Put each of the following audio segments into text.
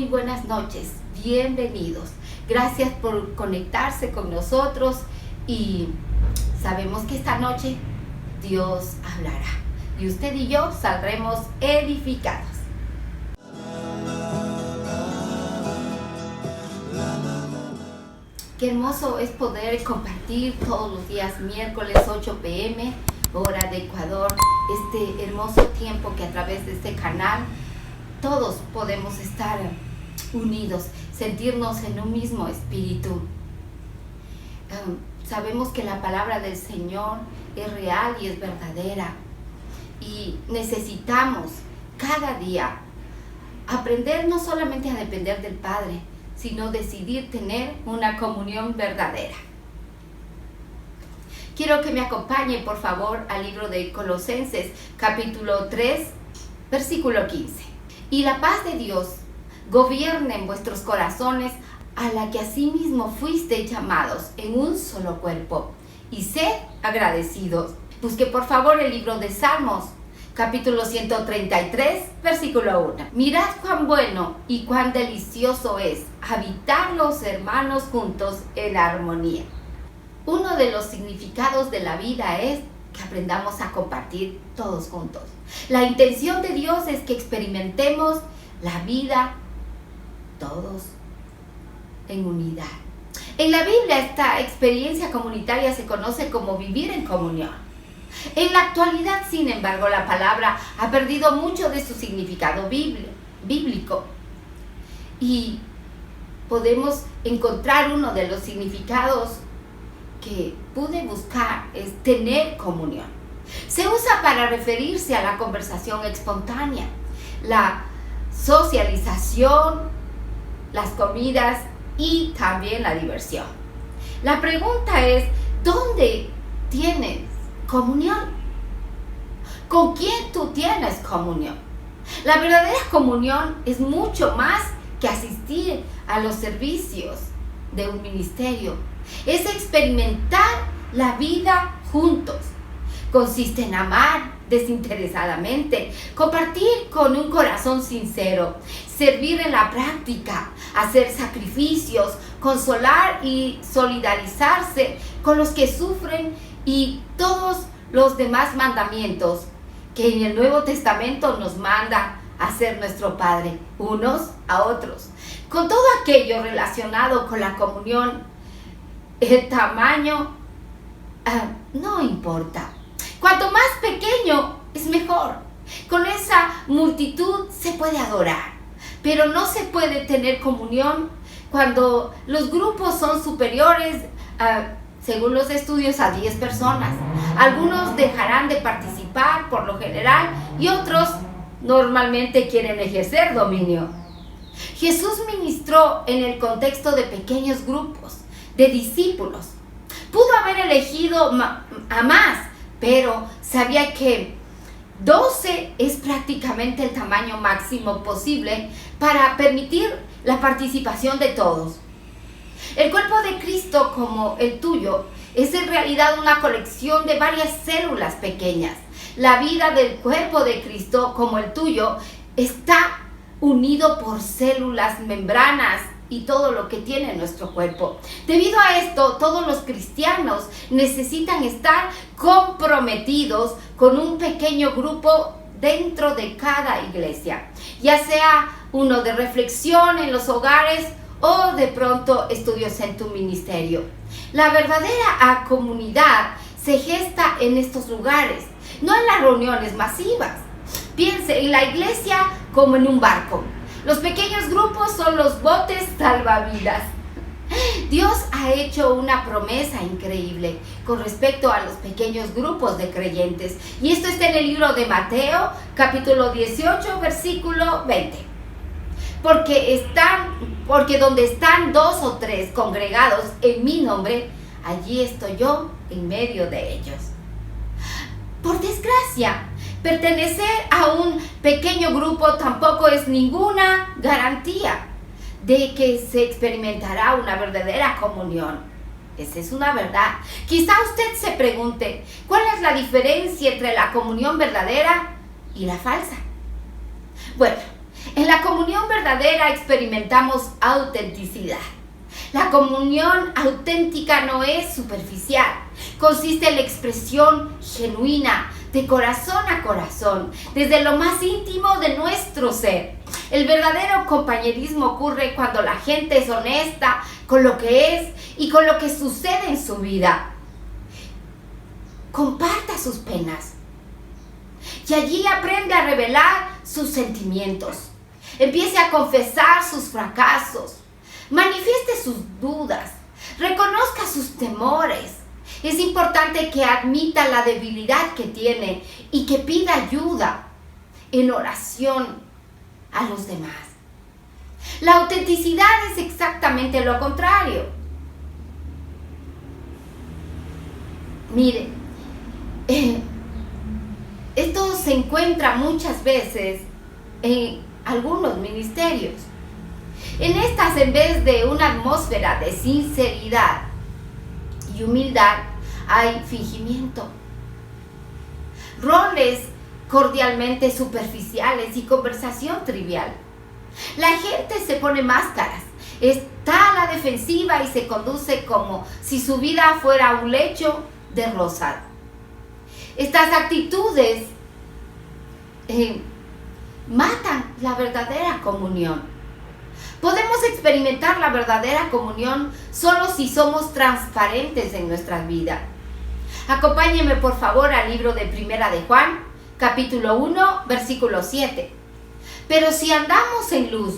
buenas noches, bienvenidos. Gracias por conectarse con nosotros y sabemos que esta noche Dios hablará y usted y yo saldremos edificados. Qué hermoso es poder compartir todos los días miércoles 8 p.m. hora de Ecuador, este hermoso tiempo que a través de este canal todos podemos estar unidos, sentirnos en un mismo espíritu. Sabemos que la palabra del Señor es real y es verdadera y necesitamos cada día aprender no solamente a depender del Padre, sino decidir tener una comunión verdadera. Quiero que me acompañen por favor al libro de Colosenses capítulo 3 versículo 15. Y la paz de Dios gobierne en vuestros corazones, a la que asimismo fuisteis llamados en un solo cuerpo, y sed agradecidos. Busque por favor el libro de Salmos, capítulo 133, versículo 1. Mirad cuán bueno y cuán delicioso es habitar los hermanos juntos en armonía. Uno de los significados de la vida es que aprendamos a compartir todos juntos. La intención de Dios es que experimentemos la vida todos en unidad. En la Biblia esta experiencia comunitaria se conoce como vivir en comunión. En la actualidad, sin embargo, la palabra ha perdido mucho de su significado bíblico y podemos encontrar uno de los significados que pude buscar es tener comunión. Se usa para referirse a la conversación espontánea, la socialización, las comidas y también la diversión. La pregunta es, ¿dónde tienes comunión? ¿Con quién tú tienes comunión? La verdadera comunión es mucho más que asistir a los servicios de un ministerio. Es experimentar la vida juntos. Consiste en amar desinteresadamente, compartir con un corazón sincero, servir en la práctica, hacer sacrificios, consolar y solidarizarse con los que sufren y todos los demás mandamientos que en el Nuevo Testamento nos manda hacer nuestro Padre, unos a otros. Con todo aquello relacionado con la comunión, el tamaño no importa. Cuanto más pequeño es mejor. Con esa multitud se puede adorar, pero no se puede tener comunión cuando los grupos son superiores, según los estudios, a 10 personas. Algunos dejarán de participar por lo general y otros normalmente quieren ejercer dominio. Jesús ministró en el contexto de pequeños grupos de discípulos. Pudo haber elegido a más, pero sabía que 12 es prácticamente el tamaño máximo posible para permitir la participación de todos. El cuerpo de Cristo, como el tuyo, es en realidad una colección de varias células pequeñas. La vida del cuerpo de Cristo, como el tuyo, está unido por células, membranas y todo lo que tiene nuestro cuerpo. Debido a esto, todos los cristianos necesitan estar comprometidos con un pequeño grupo dentro de cada iglesia, ya sea uno de reflexión en los hogares o de pronto estudios en tu ministerio. La verdadera comunidad se gesta en estos lugares, no en las reuniones masivas. Piense en la iglesia como en un barco. Los pequeños grupos son los botes salvavidas. Dios ha hecho una promesa increíble con respecto a los pequeños grupos de creyentes. Y esto está en el libro de Mateo, capítulo 18, versículo 20. Porque donde están 2 o 3 congregados en mi nombre, allí estoy yo en medio de ellos. Por desgracia, pertenecer a un pequeño grupo tampoco es ninguna garantía de que se experimentará una verdadera comunión. Esa es una verdad. Quizá usted se pregunte, ¿cuál es la diferencia entre la comunión verdadera y la falsa? Bueno, En la comunión verdadera experimentamos autenticidad. La comunión auténtica no es superficial, consiste en la expresión genuina de corazón a corazón, desde lo más íntimo de nuestro ser. El verdadero compañerismo ocurre cuando la gente es honesta con lo que es y con lo que sucede en su vida. Comparta sus penas y allí aprende a revelar sus sentimientos. Empiece a confesar sus fracasos. Manifieste sus dudas, reconozca sus temores. Es importante que admita la debilidad que tiene y que pida ayuda en oración a los demás. La autenticidad es exactamente lo contrario. Mire, esto se encuentra muchas veces en algunos ministerios. En estas, en vez de una atmósfera de sinceridad y humildad, hay fingimiento, roles cordialmente superficiales y conversación trivial. La gente se pone máscaras, está a la defensiva y se conduce como si su vida fuera un lecho de rosas. Estas actitudes matan la verdadera comunión. Podemos experimentar la verdadera comunión solo si somos transparentes en nuestras vidas. Acompáñenme por favor al libro de Primera de Juan, capítulo 1, versículo 7. Pero si andamos en luz,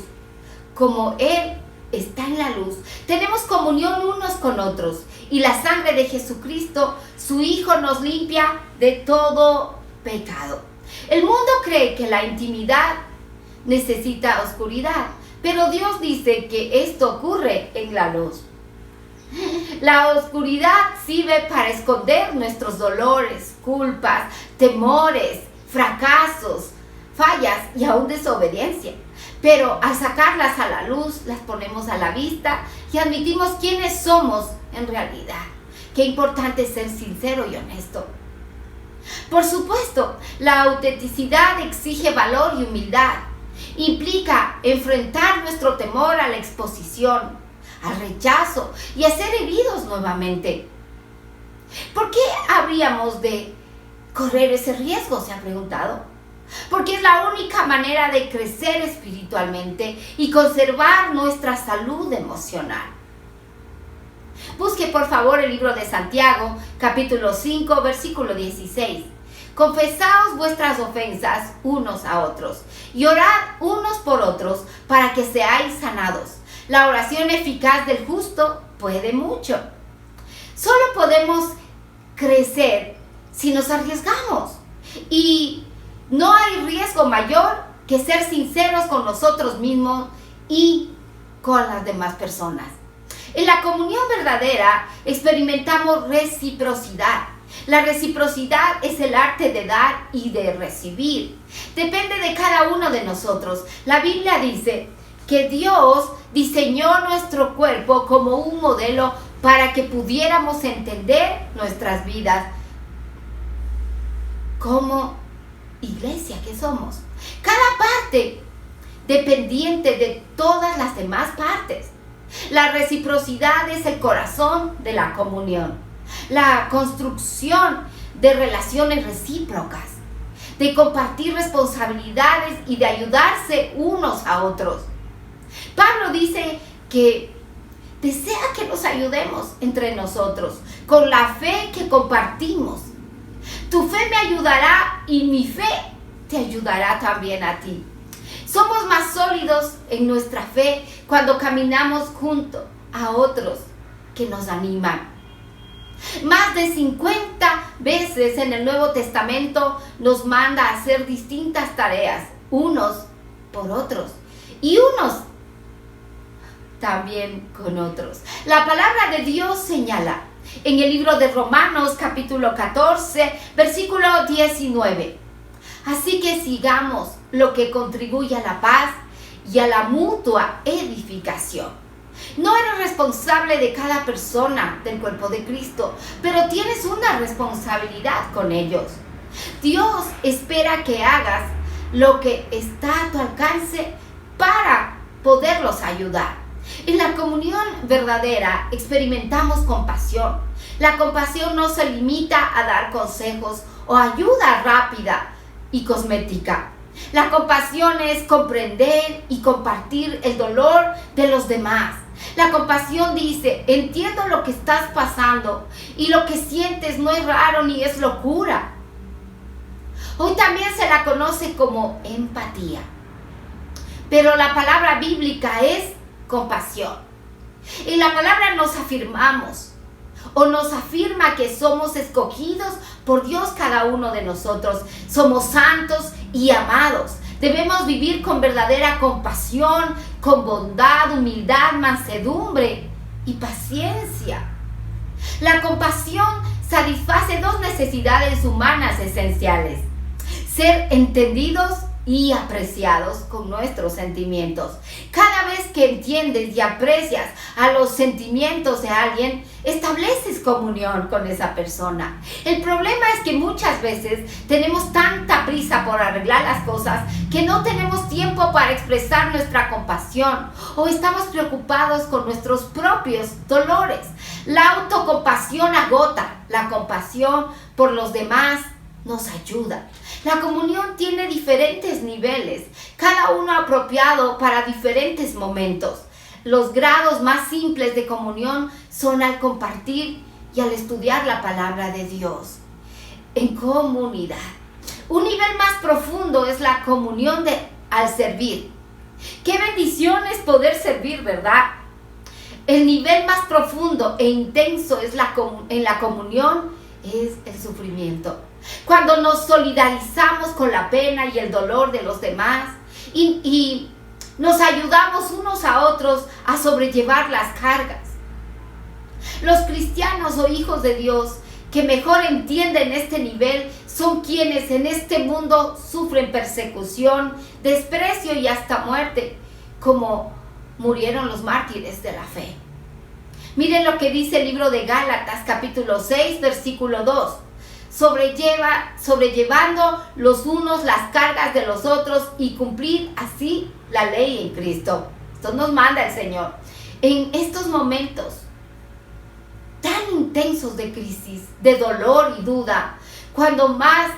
como Él está en la luz, tenemos comunión unos con otros, y la sangre de Jesucristo, su Hijo, nos limpia de todo pecado. El mundo cree que la intimidad necesita oscuridad, pero Dios dice que esto ocurre en la luz. La oscuridad sirve para esconder nuestros dolores, culpas, temores, fracasos, fallas y aún desobediencia. Pero al sacarlas a la luz, las ponemos a la vista y admitimos quiénes somos en realidad. Qué importante es ser sincero y honesto. Por supuesto, la autenticidad exige valor y humildad. Implica enfrentar nuestro temor a la exposición, al rechazo y a ser heridos nuevamente. ¿Por qué habríamos de correr ese riesgo? ¿Se ha preguntado? Porque es la única manera de crecer espiritualmente y conservar nuestra salud emocional. Busque por favor el libro de Santiago, capítulo 5, versículo 16. Confesaos vuestras ofensas unos a otros y orad unos por otros para que seáis sanados. La oración eficaz del justo puede mucho. Solo podemos crecer si nos arriesgamos. Y no hay riesgo mayor que ser sinceros con nosotros mismos y con las demás personas. En la comunión verdadera experimentamos reciprocidad. La reciprocidad es el arte de dar y de recibir. Depende de cada uno de nosotros. La Biblia dice que Dios diseñó nuestro cuerpo como un modelo para que pudiéramos entender nuestras vidas como iglesia que somos. Cada parte dependiente de todas las demás partes. La reciprocidad es el corazón de la comunión. La construcción de relaciones recíprocas, de compartir responsabilidades y de ayudarse unos a otros. Pablo dice que desea que nos ayudemos entre nosotros con la fe que compartimos. Tu fe me ayudará y mi fe te ayudará también a ti. Somos más sólidos en nuestra fe cuando caminamos junto a otros que nos animan. Más de 50 veces en el Nuevo Testamento nos manda a hacer distintas tareas, unos por otros y unos también con otros. La palabra de Dios señala en el libro de Romanos capítulo 14, versículo 19. Así que sigamos lo que contribuye a la paz y a la mutua edificación. No eres responsable de cada persona del cuerpo de Cristo, pero tienes una responsabilidad con ellos. Dios espera que hagas lo que está a tu alcance para poderlos ayudar. En la comunión verdadera experimentamos compasión. La compasión no se limita a dar consejos o ayuda rápida y cosmética. La compasión es comprender y compartir el dolor de los demás. La compasión dice: entiendo lo que estás pasando y lo que sientes no es raro ni es locura. Hoy también se la conoce como empatía, pero la palabra bíblica es compasión. En la palabra nos afirmamos o nos afirma que somos escogidos por Dios cada uno de nosotros. Somos santos y amados. Debemos vivir con verdadera compasión, con bondad, humildad, mansedumbre y paciencia. La compasión satisface dos necesidades humanas esenciales: ser entendidos y apreciados con nuestros sentimientos. Cada vez que entiendes y aprecias a los sentimientos de alguien, estableces comunión con esa persona. El problema es que muchas veces tenemos tanta prisa por arreglar las cosas que no tenemos tiempo para expresar nuestra compasión, o estamos preocupados con nuestros propios dolores. La autocompasión agota. La compasión por los demás nos ayuda. La comunión tiene diferentes niveles, cada uno apropiado para diferentes momentos. Los grados más simples de comunión son al compartir y al estudiar la palabra de Dios en comunidad. Un nivel más profundo es la comunión al servir. Qué bendición es poder servir, ¿verdad? El nivel más profundo e intenso en la comunión es el sufrimiento. Cuando nos solidarizamos con la pena y el dolor de los demás y nos ayudamos unos a otros a sobrellevar las cargas. Los cristianos o hijos de Dios que mejor entienden este nivel son quienes en este mundo sufren persecución, desprecio y hasta muerte, como murieron los mártires de la fe. Miren lo que dice el libro de Gálatas, capítulo 6, versículo 2. Sobrellevando los unos las cargas de los otros y cumplir así la ley en Cristo. Esto nos manda el Señor. En estos momentos tan intensos de crisis, de dolor y duda, cuando más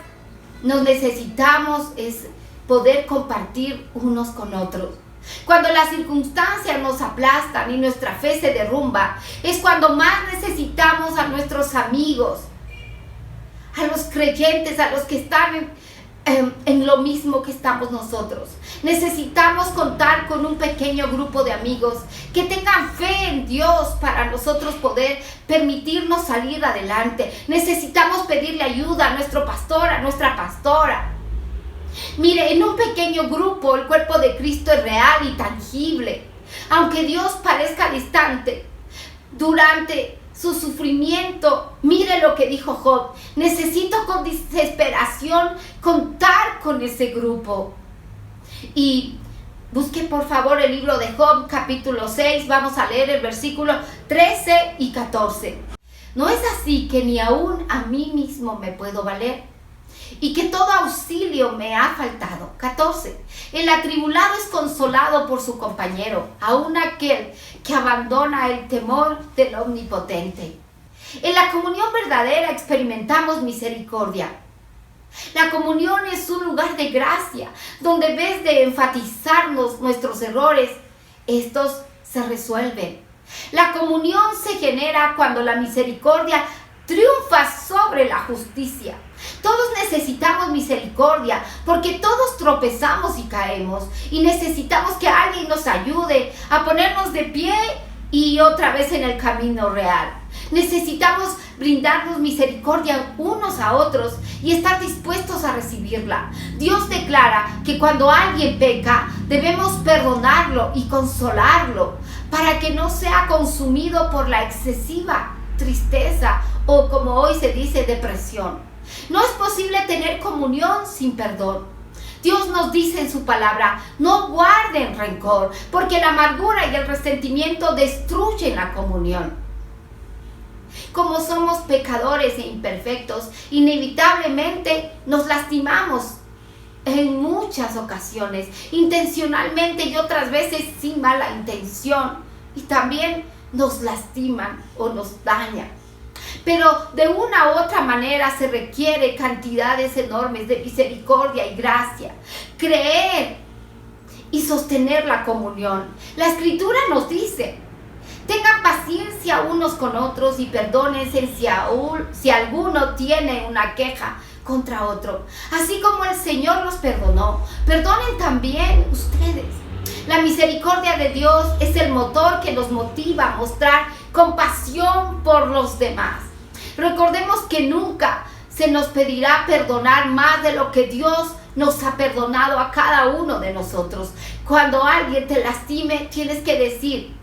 nos necesitamos es poder compartir unos con otros. Cuando las circunstancias nos aplastan y nuestra fe se derrumba, es cuando más necesitamos a nuestros amigos, a los creyentes, a los que están en lo mismo que estamos nosotros. Necesitamos contar con un pequeño grupo de amigos que tengan fe en Dios para nosotros poder permitirnos salir adelante. Necesitamos pedirle ayuda a nuestro pastor, a nuestra pastora. Mire, en un pequeño grupo el cuerpo de Cristo es real y tangible. Aunque Dios parezca distante, durante su sufrimiento, mire lo que dijo Job: necesito con desesperación contar con ese grupo. Y busque por favor el libro de Job, capítulo 6, vamos a leer el versículo 13 y 14. ¿No es así que ni aún a mí mismo me puedo valer? Y que todo auxilio me ha faltado. 14. El atribulado es consolado por su compañero, aun aquel que abandona el temor del Omnipotente. En la comunión verdadera experimentamos misericordia. La comunión es un lugar de gracia, donde en vez de enfatizarnos nuestros errores, estos se resuelven. La comunión se genera cuando la misericordia triunfa sobre la justicia. Todos necesitamos misericordia porque todos tropezamos y caemos y necesitamos que alguien nos ayude a ponernos de pie y otra vez en el camino real. Necesitamos brindarnos misericordia unos a otros y estar dispuestos a recibirla. Dios declara que cuando alguien peca, debemos perdonarlo y consolarlo para que no sea consumido por la excesiva tristeza o, como hoy se dice, depresión. No es posible tener comunión sin perdón. Dios nos dice en su palabra: no guarden rencor, porque la amargura y el resentimiento destruyen la comunión. Como somos pecadores e imperfectos, inevitablemente nos lastimamos en muchas ocasiones, intencionalmente y otras veces sin mala intención, y también nos lastiman o nos dañan. Pero de una u otra manera se requiere cantidades enormes de misericordia y gracia, creer y sostener la comunión. La Escritura nos dice: tengan paciencia unos con otros y perdónense si alguno tiene una queja contra otro. Así como el Señor los perdonó, perdonen también ustedes. La misericordia de Dios es el motor que nos motiva a mostrar compasión por los demás. Recordemos que nunca se nos pedirá perdonar más de lo que Dios nos ha perdonado a cada uno de nosotros. Cuando alguien te lastime, tienes que decir: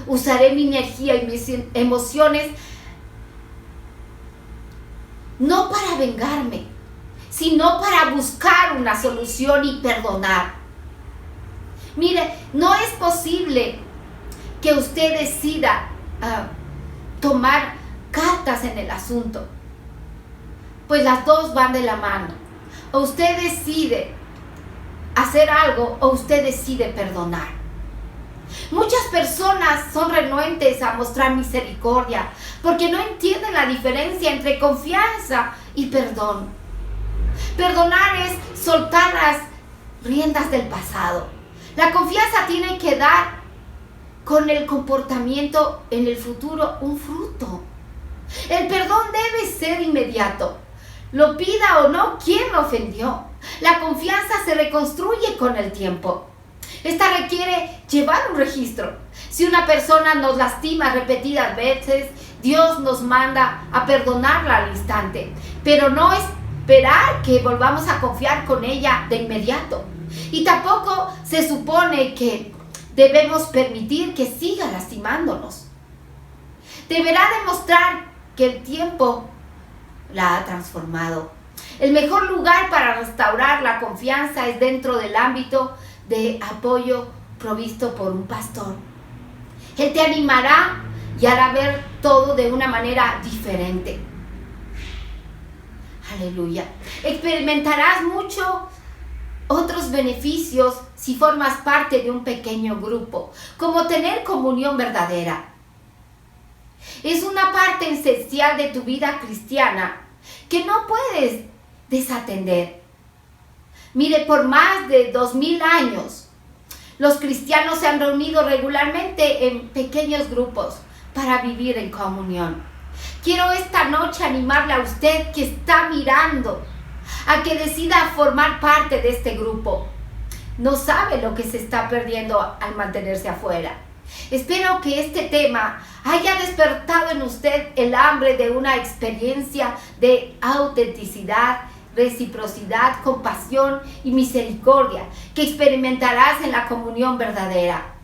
usaré mi energía y mis emociones no para vengarme, sino para buscar una solución y perdonar. Mire, no es posible que usted decida tomar cartas en el asunto, pues las dos van de la mano. O usted decide hacer algo o usted decide perdonar. Muchas personas son renuentes a mostrar misericordia porque no entienden la diferencia entre confianza y perdón. Perdonar es soltar las riendas del pasado. La confianza tiene que dar con el comportamiento en el futuro un fruto. El perdón debe ser inmediato. Lo pida o no quien lo ofendió. La confianza se reconstruye con el tiempo. Esta requiere llevar un registro. Si una persona nos lastima repetidas veces, Dios nos manda a perdonarla al instante, pero no esperar que volvamos a confiar con ella de inmediato. Y tampoco se supone que debemos permitir que siga lastimándonos. Deberá demostrar que el tiempo la ha transformado. El mejor lugar para restaurar la confianza es dentro del ámbito de apoyo provisto por un pastor. Él te animará y hará ver todo de una manera diferente. Aleluya. Experimentarás otros beneficios si formas parte de un pequeño grupo, como tener comunión verdadera. Es una parte esencial de tu vida cristiana que no puedes desatender. Mire, por más de 2000 años, los cristianos se han reunido regularmente en pequeños grupos para vivir en comunión. Quiero esta noche animarle a usted que está mirando a que decida formar parte de este grupo. No sabe lo que se está perdiendo al mantenerse afuera. Espero que este tema haya despertado en usted el hambre de una experiencia de autenticidad, reciprocidad, compasión y misericordia que experimentarás en la comunión verdadera.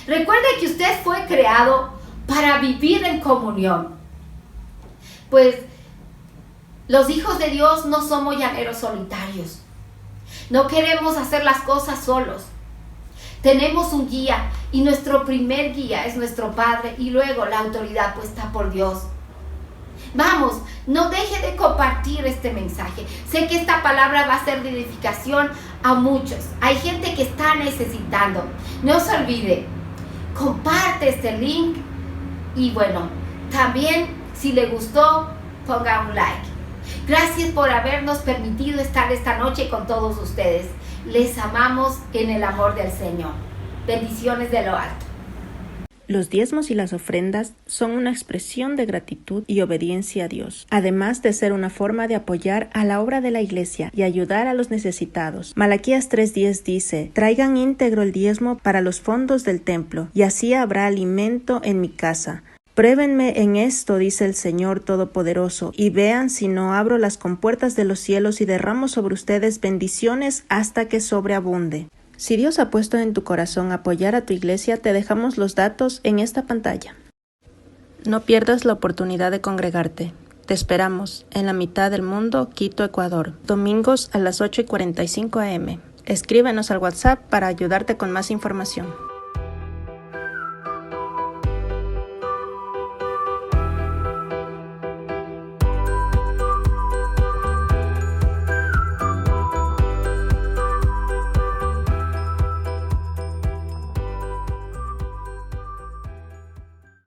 Recuerde que usted fue creado para vivir en comunión, pues los hijos de Dios no somos llaneros solitarios. No queremos hacer las cosas solos. Tenemos un guía y nuestro primer guía es nuestro Padre y luego la autoridad puesta por Dios. Vamos, no deje de compartir este mensaje. Sé que esta palabra va a ser de edificación a muchos. Hay gente que está necesitando. No se olvide, comparte este link y bueno, también si le gustó, ponga un like. Gracias por habernos permitido estar esta noche con todos ustedes. Les amamos en el amor del Señor. Bendiciones de lo alto. Los diezmos y las ofrendas son una expresión de gratitud y obediencia a Dios, además de ser una forma de apoyar a la obra de la Iglesia y ayudar a los necesitados. Malaquías 3:10 dice: traigan íntegro el diezmo para los fondos del templo, y así habrá alimento en mi casa. Pruébenme en esto, dice el Señor Todopoderoso, y vean si no abro las compuertas de los cielos y derramo sobre ustedes bendiciones hasta que sobreabunde. Si Dios ha puesto en tu corazón apoyar a tu iglesia, te dejamos los datos en esta pantalla. No pierdas la oportunidad de congregarte. Te esperamos en la mitad del mundo, Quito, Ecuador, domingos a las 8:45 am. Escríbenos al WhatsApp para ayudarte con más información.